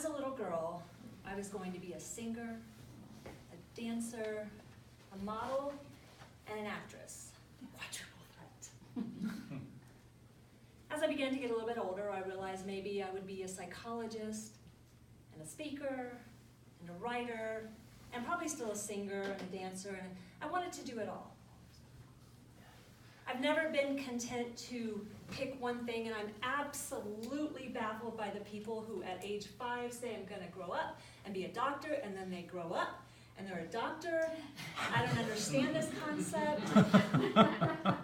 as a little girl, I was going to be a singer, a dancer, a model, and an actress. Quadruple threat. As I began to get a little bit older, I realized maybe I would be a psychologist, and a speaker, and a writer, and probably still a singer and a dancer, and I wanted to do it all. I've never been content to pick one thing, and I'm absolutely baffled by the people who at age 5 say I'm going to grow up and be a doctor, and then they grow up and they're a doctor. I don't understand this concept,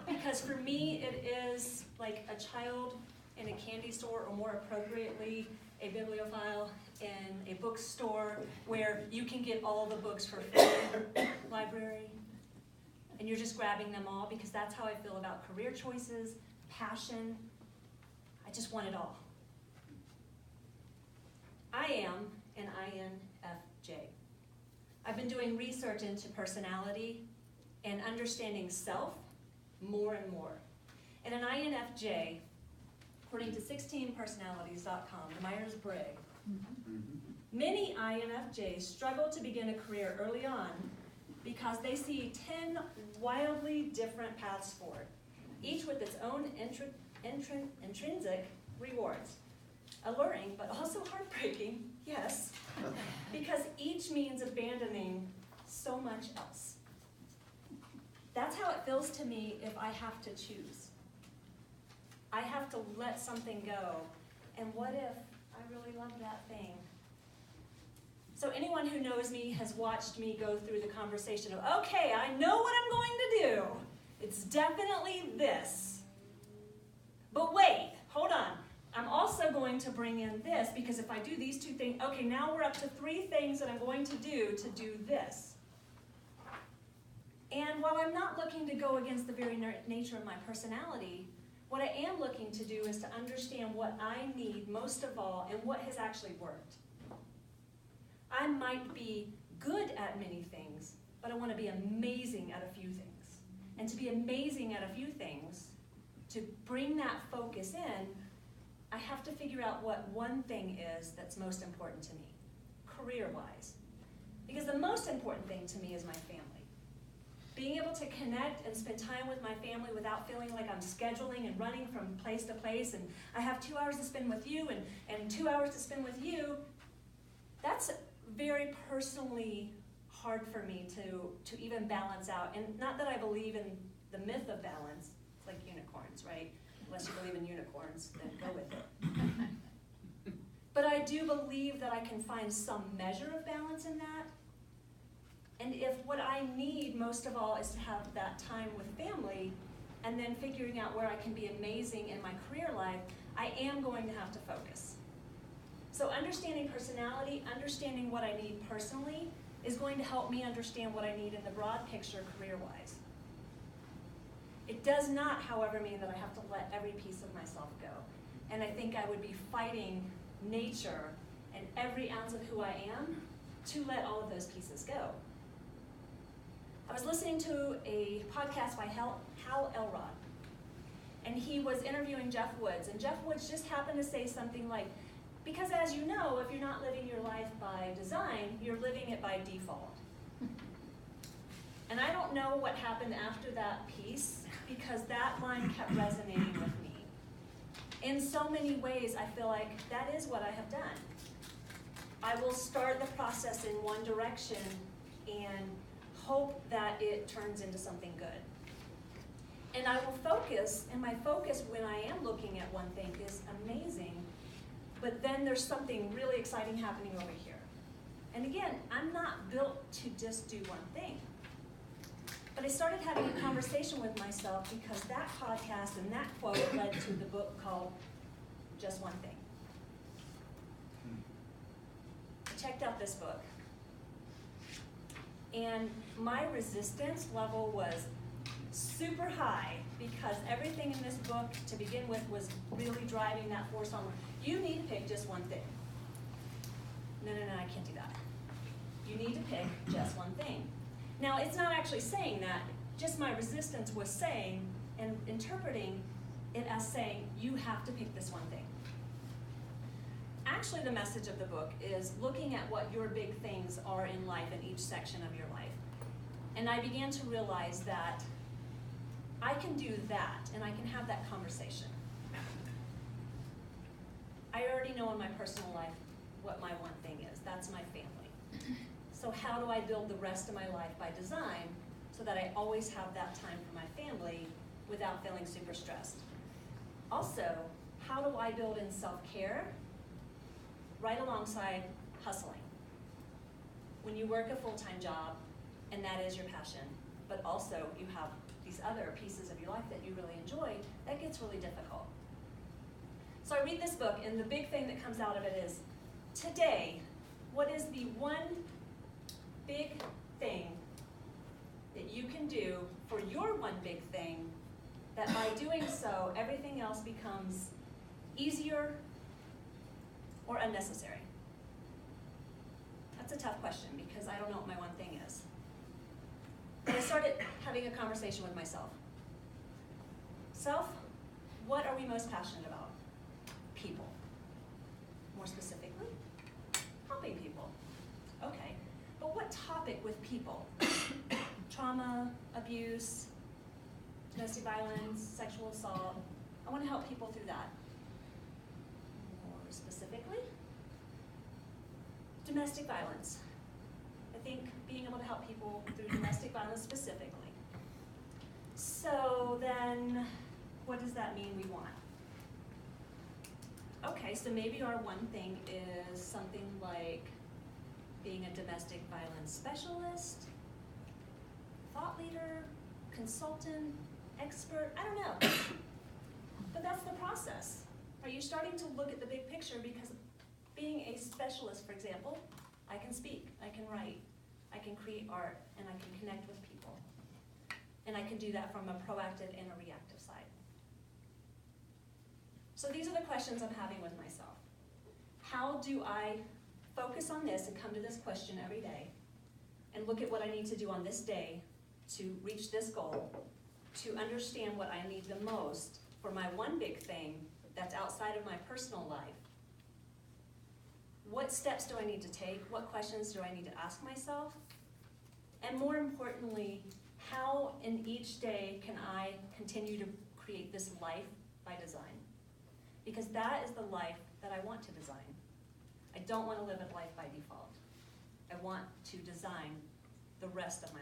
because for me it is like a child in a candy store, or more appropriately, a bibliophile in a bookstore where you can get all the books for free, library, and you're just grabbing them all, because that's how I feel about career choices, passion. I just want it all. I am an INFJ. I've been doing research into personality and understanding self more and more. And an INFJ, according to 16personalities.com, the Myers-Briggs, many INFJs struggle to begin a career early on because they see 10 wildly different paths forward, each with its own intrinsic rewards. Alluring, but also heartbreaking, yes, because each means abandoning so much else. That's how it feels to me if I have to choose. I have to let something go, and what if I really love that thing? So anyone who knows me has watched me go through the conversation of, okay, I know what I'm going to do. It's definitely this. But wait, hold on. I'm also going to bring in this, because if I do these two things, okay, now we're up to 3 things that I'm going to do this. And while I'm not looking to go against the very nature of my personality, what I am looking to do is to understand what I need most of all and what has actually worked. I might be good at many things, but I want to be amazing at a few things. And to be amazing at a few things, to bring that focus in, I have to figure out what one thing is that's most important to me, career-wise. Because the most important thing to me is my family. Being able to connect and spend time with my family without feeling like I'm scheduling and running from place to place, and I have 2 hours to spend with you and 2 hours to spend with you, that's very personally hard for me to even balance out. And not that I believe in the myth of balance. It's like unicorns, right? Unless you believe in unicorns, then go with it. But I do believe that I can find some measure of balance in that. And if what I need most of all is to have that time with family, and then figuring out where I can be amazing in my career life, I am going to have to focus. So understanding personality, understanding what I need personally, is going to help me understand what I need in the broad picture career-wise. It does not, however, mean that I have to let every piece of myself go. And I think I would be fighting nature and every ounce of who I am to let all of those pieces go. I was listening to a podcast by Hal Elrod, and he was interviewing Jeff Woods, and Jeff Woods just happened to say something like, because as you know, if you're not living your life by design, you're living it by default. And I don't know what happened after that piece, because that line kept resonating with me. In so many ways, I feel like that is what I have done. I will start the process in one direction and hope that it turns into something good. And I will focus, and my focus when I am looking at one thing is amazing, but then there's something really exciting happening over here. And again, I'm not built to just do one thing. But I started having a conversation with myself because that podcast and that quote led to the book called Just One Thing. I checked out this book. And my resistance level was super high because everything in this book to begin with was really driving that force on. You need to pick just one thing. No, I can't do that. You need to pick just one thing. Now, it's not actually saying that, just my resistance was saying and interpreting it as saying, you have to pick this one thing. actually the message of the book is looking at what your big things are in life in each section of your life. And I began to realize that I can do that, and I can have that conversation. I already know in my personal life what my one thing is. That's my family. So how do I build the rest of my life by design so that I always have that time for my family without feeling super stressed? Also, how do I build in self-care right alongside hustling? When you work a full-time job, and that is your passion, but also you have these other pieces of your life that you really enjoy, that gets really difficult. So I read this book, and the big thing that comes out of it is, today, what is the one big thing that you can do for your one big thing that by doing so, everything else becomes easier or unnecessary? That's a tough question because I don't know what my one thing is. But I started having a conversation with myself. Self, what are we most passionate about? People. More specifically, helping people. Okay, but what topic with people? Trauma, abuse, domestic violence, sexual assault. I want to help people through that. More specifically, domestic violence. I think being able to help people through domestic violence specifically. So then, what does that mean we want? Okay, so maybe our one thing is something like being a domestic violence specialist, thought leader, consultant, expert, I don't know. But that's the process. Are you starting to look at the big picture? Because being a specialist, for example, I can speak, I can write, I can create art, and I can connect with people. And I can do that from a proactive and a reactive side. So these are the questions I'm having with myself. How do I focus on this and come to this question every day and look at what I need to do on this day to reach this goal, to understand what I need the most for my one big thing that's outside of my personal life? What steps do I need to take? What questions do I need to ask myself? And more importantly, how in each day can I continue to create this life by design? Because that is the life that I want to design. I don't want to live a life by default. I want to design the rest of my